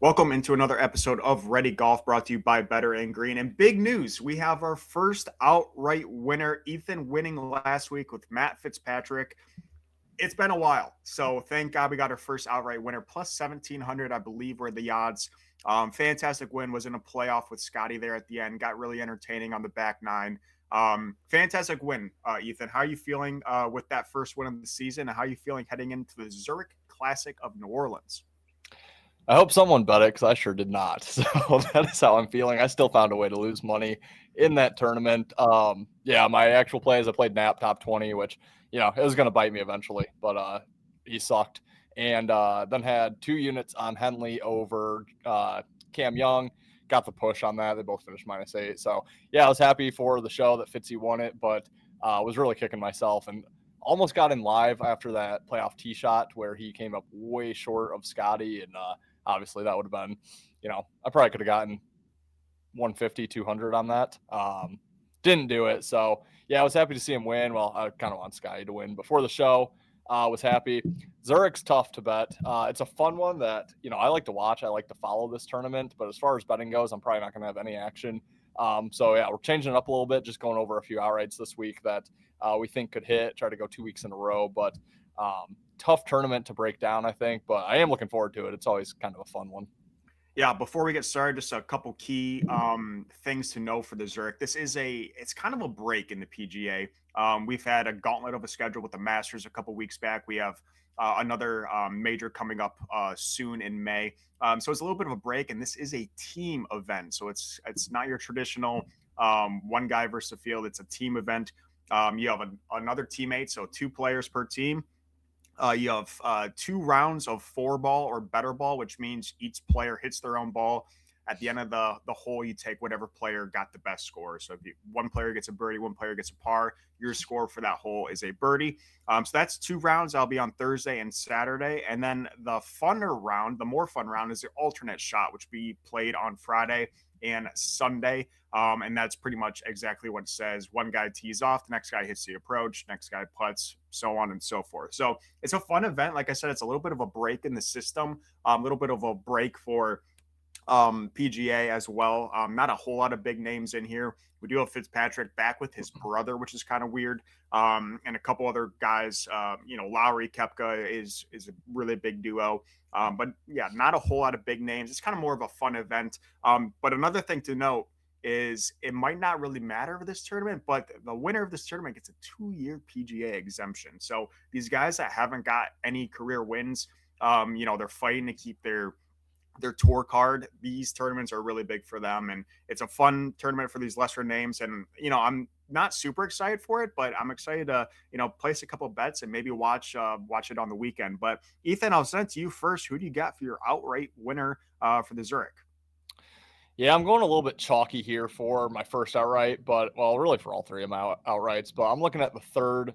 Welcome into another episode of Ready Golf brought to you by Better and Green. And big news, we have our first outright winner, Ethan winning last week with Matt Fitzpatrick. It's been a while, so thank God we got our first outright winner. Plus 1,700, I believe, were the odds. Fantastic win, was in a playoff with Scotty there at the end. Got really entertaining on the back nine. Fantastic win, Ethan. How are you feeling with that first win of the season? And how are you feeling heading into the Zurich Classic of New Orleans? I hope someone bet it because I sure did not. So that is how I'm feeling. I still found a way to lose money in that tournament. Yeah, my actual plays, I played Nap top 20, which, it was going to bite me eventually, but he sucked. And then had 2 units on Henley over Cam Young. Got the push on that. They both finished -8. So, yeah, I was happy for the show that Fitzy won it, but was really kicking myself and almost got in live after that playoff tee shot where he came up way short of Scotty. And obviously that would have been, I probably could have gotten 150, 200 on that. Didn't do it. So yeah, I was happy to see him win. Well, I kind of want Scotty to win before the show. Was happy. Zurich's tough to bet. It's a fun one that, I like to watch. I like to follow this tournament, but as far as betting goes, I'm probably not going to have any action. So yeah, we're changing it up a little bit, just going over a few outrights this week that we think could hit, try to go 2 weeks in a row, but tough tournament to break down, I think, but I am looking forward to it. It's always kind of a fun one. Yeah, before we get started, just a couple key things to know for the Zurich. It's kind of a break in the PGA. We've had a gauntlet of a schedule with the Masters a couple weeks back. We have another major coming up soon in May. So it's a little bit of a break, and this is a team event. So it's not your traditional one guy versus the field. It's a team event. You have another teammate, so 2 players per team. You have 2 rounds of 4-ball or better ball, which means each player hits their own ball. At the end of the hole, you take whatever player got the best score. So if one player gets a birdie, one player gets a par, your score for that hole is a birdie. So that's 2 rounds. I'll be on Thursday and Saturday. And then the more fun round is the alternate shot, which we played on Friday and Sunday. And that's pretty much exactly what it says. One guy tees off, the next guy hits the approach, next guy putts, so on and so forth. So it's a fun event. Like I said, it's a little bit of a break in the system, a little bit of a break for PGA as well. Not a whole lot of big names in here. We do have Fitzpatrick back with his brother, which is kind of weird, and a couple other guys. Lowry Koepka is a really big duo. But yeah, not a whole lot of big names. It's kind of more of a fun event. But another thing to note is it might not really matter for this tournament, but the winner of this tournament gets a 2-year PGA exemption. So these guys that haven't got any career wins, they're fighting to keep their tour card. These tournaments are really big for them, and it's a fun tournament for these lesser names. And I'm not super excited for it, but I'm excited to place a couple bets and maybe watch it on the weekend. But Ethan, I'll send it to you first. Who do you got for your outright winner for the Zurich? Yeah, I'm going a little bit chalky here for my first outright, but really for all 3 of my outrights. But I'm looking at the third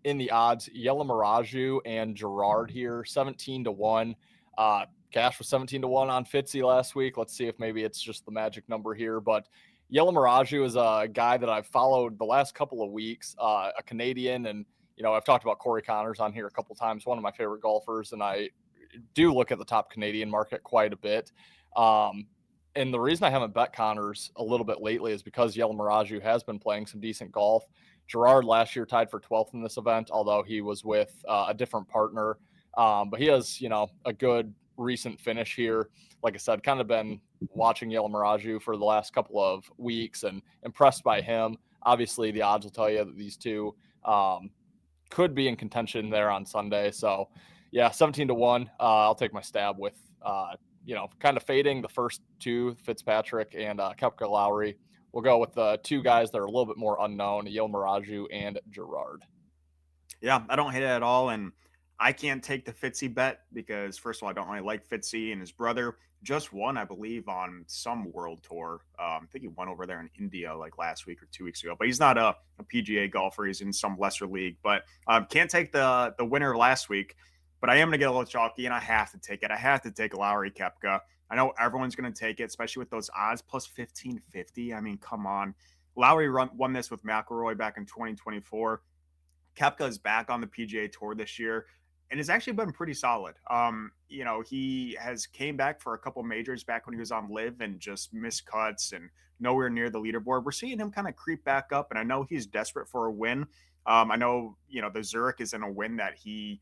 in the odds, Yellow Mirage and Gerard here, 17-1. Cash was 17-1 on Fitzy last week. Let's see if maybe it's just the magic number here. But Yellow Mirage is a guy that I've followed the last couple of weeks, a Canadian. And, I've talked about Corey Connors on here a couple times, one of my favorite golfers. And I do look at the top Canadian market quite a bit. And the reason I haven't bet Connors a little bit lately is because Yellow Mirage has been playing some decent golf. Gerard last year tied for 12th in this event, although he was with a different partner. But he has, a good recent finish here. Like I said, kind of been watching Yellow Mirage for the last couple of weeks and impressed by him. Obviously, the odds will tell you that these two could be in contention there on Sunday. So, yeah, 17-1. I'll take my stab with, kind of fading the first 2, Fitzpatrick and Koepka Lowry. We'll go with the 2 guys that are a little bit more unknown, Yellow Mirage and Gerard. Yeah, I don't hate it at all. And I can't take the Fitzy bet because, first of all, I don't really like Fitzy, and his brother just won, I believe, on some world tour. I think he won over there in India like last week or 2 weeks ago, but he's not a PGA golfer. He's in some lesser league, but can't take the winner last week. But I am going to get a little chalky, and I have to take it. I have to take Lowry Koepka. I know everyone's going to take it, especially with those odds plus 1550. I mean, come on. Lowry won this with McIlroy back in 2024. Koepka is back on the PGA Tour this year. and it's actually been pretty solid. He has came back for a couple majors back when he was on Live and just missed cuts and nowhere near the leaderboard. We're seeing him kind of creep back up, and I know he's desperate for a win. I know the Zurich is in a win that he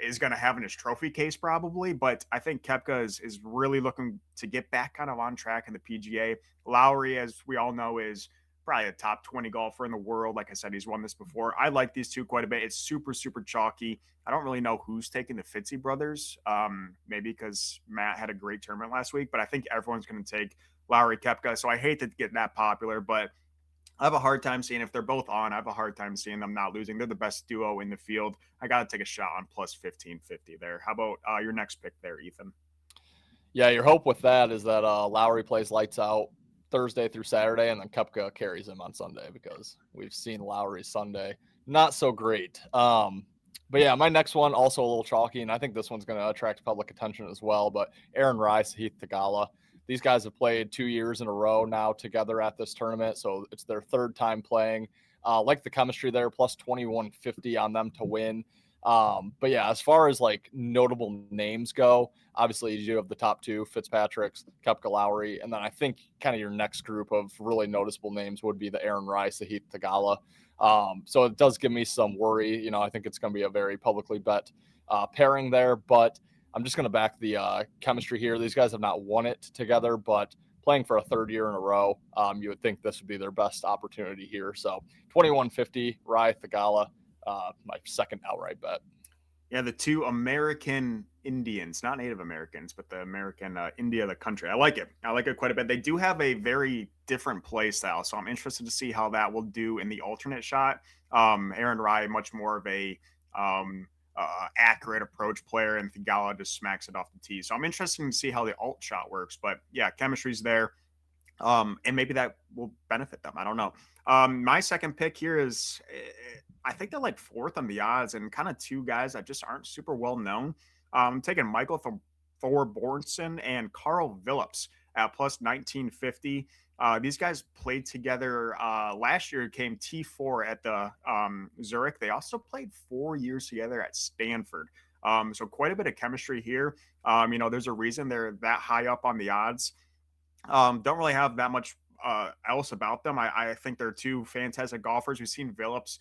is going to have in his trophy case probably, but I think Kepka is really looking to get back kind of on track in the PGA. Lowry, as we all know, is probably a top 20 golfer in the world. Like I said, he's won this before. I like these two quite a bit. It's super, super chalky. I don't really know who's taking the Fitzy brothers. Maybe because Matt had a great tournament last week, but I think everyone's going to take Lowry Kepka. So I hate to get that popular, but I have a hard time seeing if they're both on. I have a hard time seeing them not losing. They're the best duo in the field. I got to take a shot on plus 1550 there. How about your next pick there, Ethan? Yeah, your hope with that is that Lowry plays lights out Thursday through Saturday, and then Koepka carries him on Sunday, because we've seen Lowry Sunday not so great. But yeah, my next one also a little chalky, and I think this one's going to attract public attention as well. But Aaron Rai, Sahith Theegala, these guys have played 2 years in a row now together at this tournament, so it's their third time playing. Like the chemistry there, plus 2150 on them to win. But yeah, as far as like notable names go, obviously you have the top two, Fitzpatrick's, Koepka, Lowry, and then I think kind of your next group of really noticeable names would be the Aaron Rai, Sahith Theegala. So it does give me some worry. I think it's going to be a very publicly bet pairing there, but I'm just going to back the chemistry here. These guys have not won it together, but playing for a third year in a row, you would think this would be their best opportunity here. So 2150, Rai, Theegala, my second outright bet. Yeah, the two American Indians, not Native Americans, but the American India, the country. I like it. I like it quite a bit. They do have a very different play style, so I'm interested to see how that will do in the alternate shot. Aaron Rai, much more of a accurate approach player, and Theegala just smacks it off the tee. So I'm interested to see how the alt shot works. But yeah, chemistry's there. And maybe that will benefit them. I don't know. My second pick here is, I think they're like fourth on the odds, and kind of two guys that just aren't super well known. I'm taking Michael Thorbjornsen and Carl Phillips at plus 1950. These guys played together last year, came T4 at the Zurich. They also played 4 years together at Stanford. So quite a bit of chemistry here. There's a reason they're that high up on the odds. Don't really have that much else about them. I think they're two fantastic golfers. We've seen Phillips,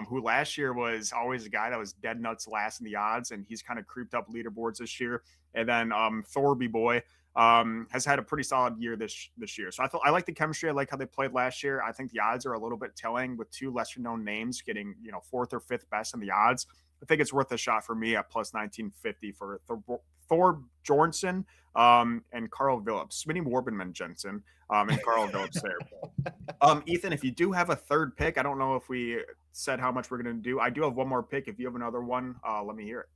who last year was always a guy that was dead nuts last in the odds, and he's kind of creeped up leaderboards this year. And then Thorby Boy has had a pretty solid year this year. So I like the chemistry. I like how they played last year. I think the odds are a little bit telling with two lesser known names getting fourth or fifth best in the odds. I think it's worth a shot for me at plus 1950 for Thorbjornsen and Carl Phillips, Smitty Warbenman Jensen, and Carl Phillips there. Ethan, if you do have a third pick, I don't know if we said how much we're going to do. I do have one more pick. If you have another one, let me hear it.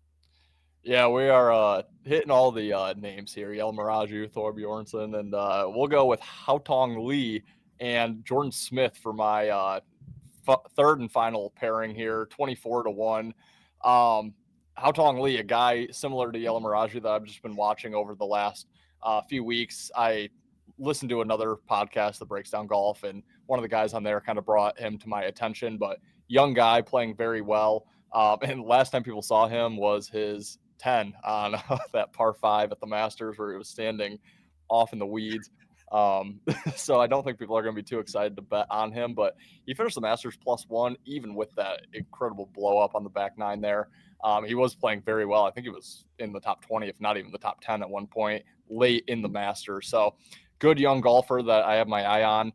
Yeah, we are hitting all the names here. Yelmaraju, Thorbjornsen, and we'll go with Haotong Lee and Jordan Smith for my third and final pairing here, 24-1. Haotong Lee, a guy similar to Yelmaraju that I've just been watching over the last few weeks. I listened to another podcast that breaks down golf, and one of the guys on there kind of brought him to my attention, but young guy playing very well. And last time people saw him was his 10 on that par 5 at the Masters, where he was standing off in the weeds. So I don't think people are going to be too excited to bet on him, but he finished the Masters +1, even with that incredible blow up on the back nine there. He was playing very well. I think he was in the top 20, if not even the top 10 at one point late in the Masters. So good young golfer that I have my eye on.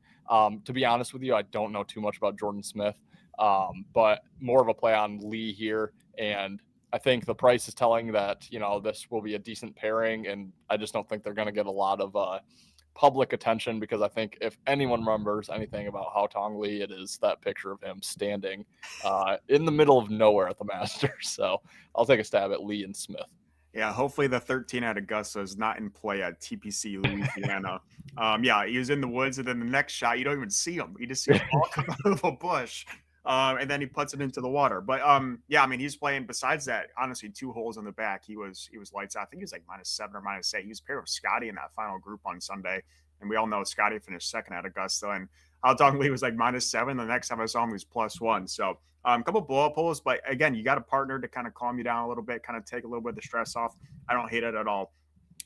To be honest with you, I don't know too much about Jordan Smith, but more of a play on Lee here. And I think the price is telling that, this will be a decent pairing, and I just don't think they're going to get a lot of public attention, because I think if anyone remembers anything about Haotong Lee, it is that picture of him standing in the middle of nowhere at the Masters. So I'll take a stab at Lee and Smith. Yeah, hopefully the 13 at Augusta is not in play at TPC Louisiana. Yeah, he was in the woods, and then the next shot, you don't even see him. You just see him all come out of a bush, and then he puts it into the water. But yeah, I mean, he's playing. Besides that, honestly, 2 holes in the back, he was lights out. I think he was like -7 or -8. He was paired with Scotty in that final group on Sunday, and we all know Scotty finished second at Augusta, and Haotong Lee was like -7. The next time I saw him, he was +1. So couple blow up holes, but again, you got a partner to kind of calm you down a little bit, kind of take a little bit of the stress off. I don't hate it at all.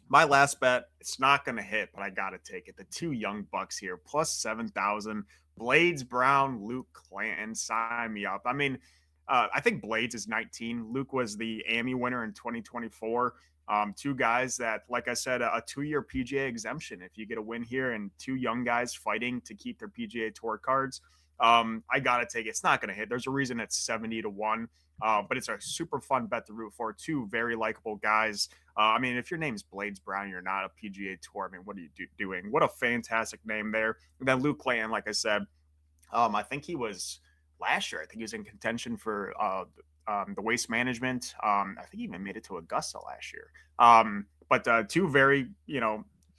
My last bet, it's not going to hit, but I got to take it. The two young bucks here, plus 7,000. Blades Brown, Luke Clanton, sign me up. I mean, I think Blades is 19. Luke was the AMI winner in 2024. Two guys that, like I said, a 2-year PGA exemption. If you get a win here and two young guys fighting to keep their PGA Tour cards, I got to take it. It's not going to hit. There's a reason it's 70-1. But it's a super fun bet to root for. Two very likable guys. I mean, if your name's Blades Brown, you're not a PGA Tour. I mean, what are you doing? What a fantastic name there. And then Luke Clayton, like I said, I think he was last year. I think he was in contention for the waste management. I think he even made it to Augusta last year. But two very,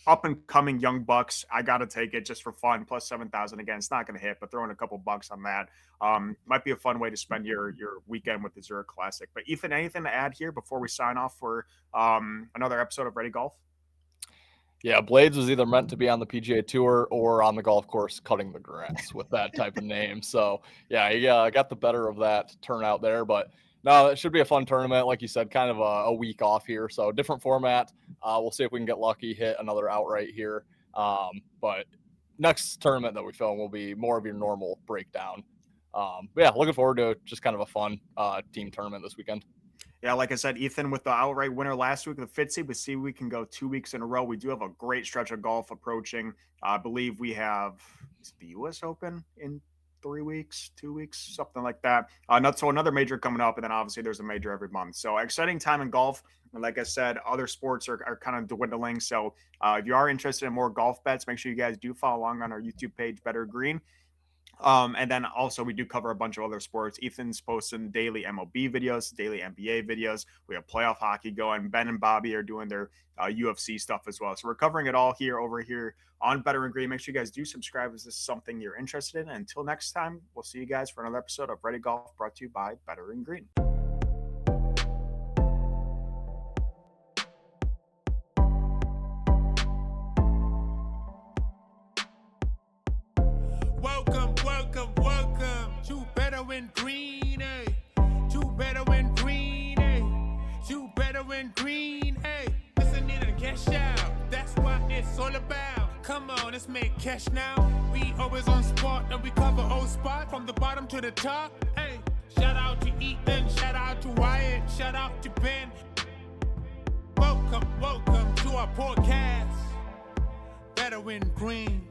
up and coming young bucks. I got to take it just for fun. Plus 7,000 again. It's not going to hit, but throwing a couple bucks on that might be a fun way to spend your weekend with the Zurich Classic. But Ethan, anything to add here before we sign off for another episode of Ready Golf? Yeah, Blades was either meant to be on the PGA Tour or on the golf course cutting the grass with that type of name. So, yeah, he got the better of that turnout there. But, no, it should be a fun tournament. Like you said, kind of a week off here. So, different format. We'll see if we can get lucky, hit another outright here. But next tournament that we film will be more of your normal breakdown. But, yeah, looking forward to just kind of a fun team tournament this weekend. Yeah, like I said, Ethan with the outright winner last week of the Fitzy, we see we can go 2 weeks in a row. We do have a great stretch of golf approaching. I believe we have the U.S. Open in 3 weeks, 2 weeks, something like that. So another major coming up, and then obviously there's a major every month. So exciting time in golf. And like I said, other sports are kind of dwindling. So if you are interested in more golf bets, make sure you guys do follow along on our YouTube page, Better Green. And then also we do cover a bunch of other sports. Ethan's posting daily MLB videos, daily NBA videos. We have playoff hockey going. Ben and Bobby are doing their UFC stuff as well. So we're covering it all over here on Better and Green. Make sure you guys do subscribe if this is something you're interested in. And until next time, we'll see you guys for another episode of Ready Golf brought to you by Better and Green. Welcome to Better and Green, eh? To Better and Green, eh? To Better and Green, eh? Listen in and cash out, that's what it's all about. Come on, let's make cash now. We always on spot and we cover all spot from the bottom to the top, hey. Shout out to Ethan, shout out to Wyatt, shout out to Ben. Welcome to our podcast, Better and Green.